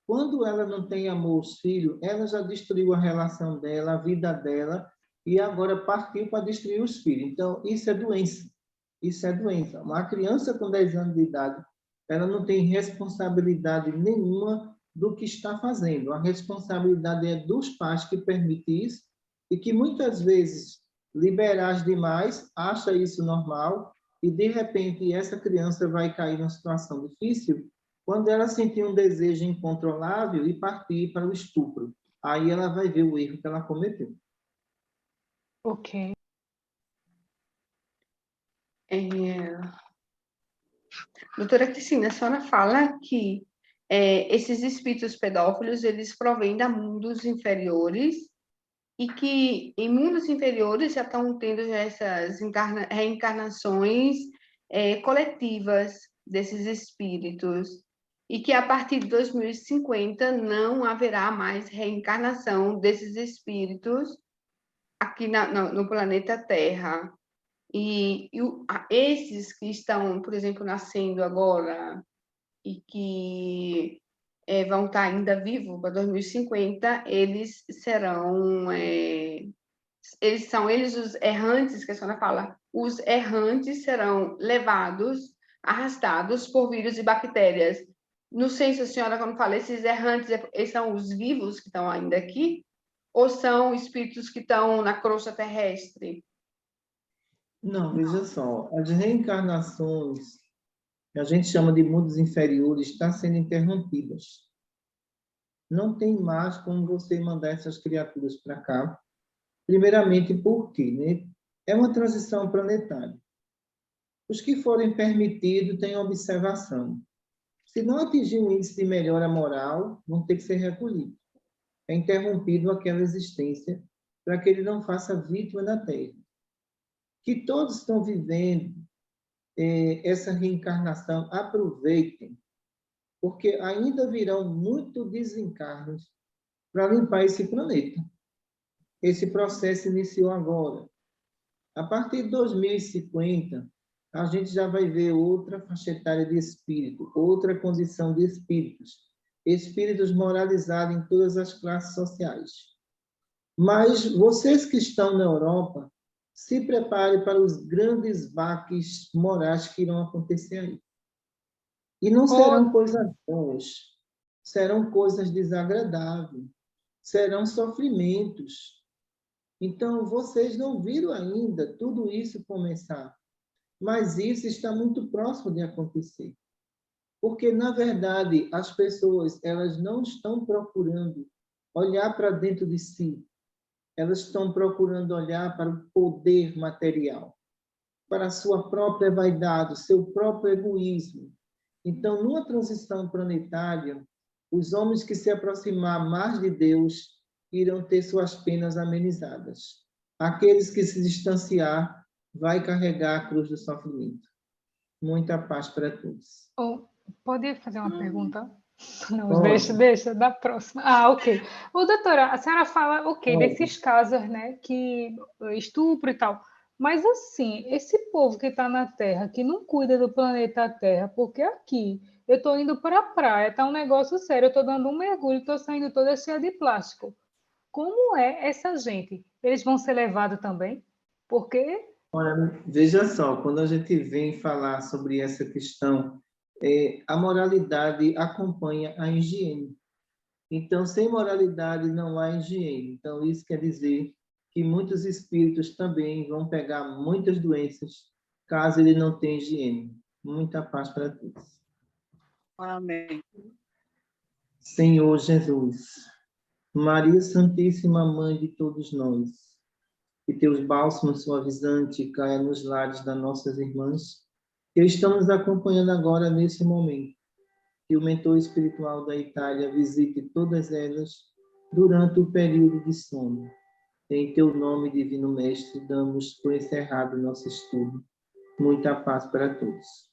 Quando ela não tem amor aos filhos, ela já destruiu a relação dela, a vida dela, e agora partiu para destruir os filhos. Então, isso é doença. Isso é doença. Uma criança com 10 anos de idade, ela não tem responsabilidade nenhuma do que está fazendo. A responsabilidade é dos pais que permitem isso, e que muitas vezes, liberais demais, acha isso normal, e de repente essa criança vai cair numa situação difícil quando ela sentir um desejo incontrolável e partir para o estupro. Aí ela vai ver o erro que ela cometeu. Ok. Doutora Cristina, a senhora fala que esses espíritos pedófilos, eles provêm de mundos inferiores e que em mundos inferiores já estão tendo já essas reencarnações coletivas desses espíritos e que a partir de 2050 não haverá mais reencarnação desses espíritos aqui no planeta Terra. E esses que estão, por exemplo, nascendo agora e que vão estar ainda vivos para 2050, eles serão, eles os errantes, que a senhora fala, os errantes serão levados, arrastados por vírus e bactérias. Não sei se a senhora, quando fala esses errantes, eles são os vivos que estão ainda aqui, ou são espíritos que estão na crosta terrestre? Não, veja só, as reencarnações, que a gente chama de mundos inferiores, estão sendo interrompidas. Não tem mais como você mandar essas criaturas para cá. Primeiramente, porque, né? É uma transição planetária. Os que forem permitidos têm observação. Se não atingir um índice de melhora moral, vão ter que ser recolhidos. É interrompido aquela existência para que ele não faça vítima na Terra. Que todos estão vivendo essa reencarnação, aproveitem, porque ainda virão muitos desencarnos para limpar esse planeta. Esse processo iniciou agora. A partir de 2050, a gente já vai ver outra faixa etária de espírito, outra condição de espíritos, espíritos moralizados em todas as classes sociais. Mas vocês que estão na Europa, se preparem para os grandes baques morais que irão acontecer aí. E não serão coisas boas, serão coisas desagradáveis, serão sofrimentos. Então, vocês não viram ainda tudo isso começar, mas isso está muito próximo de acontecer. Porque, na verdade, as pessoas elas não estão procurando olhar para dentro de si, elas estão procurando olhar para o poder material, para a sua própria vaidade, o seu próprio egoísmo. Então, numa transição planetária, os homens que se aproximar mais de Deus irão ter suas penas amenizadas. Aqueles que se distanciar vai carregar a cruz do sofrimento. Muita paz para todos. Pode fazer uma pergunta? Não, deixa, da próxima. Ah, ok. Ô, doutora, a senhora fala, ok, desses casos, né, que estupro e tal, mas assim, esse povo que está na Terra, que não cuida do planeta Terra, porque aqui eu estou indo para a praia, tá um negócio sério, eu estou dando um mergulho, estou saindo toda cheia de plástico. Como é essa gente? Eles vão ser levados também? Porque Olha, veja só, quando a gente vem falar sobre essa questão, a moralidade acompanha a higiene. Então, sem moralidade não há higiene. Então, isso quer dizer que muitos espíritos também vão pegar muitas doenças caso ele não tenha higiene. Muita paz para todos. Amém. Senhor Jesus, Maria Santíssima, Mãe de todos nós, que teus bálsamos suavizantes caia nos lares das nossas irmãs que estão nos acompanhando agora nesse momento. Que o mentor espiritual da Itália visite todas elas durante o período de sono. Em teu nome, Divino Mestre, damos por encerrado o nosso estudo. Muita paz para todos.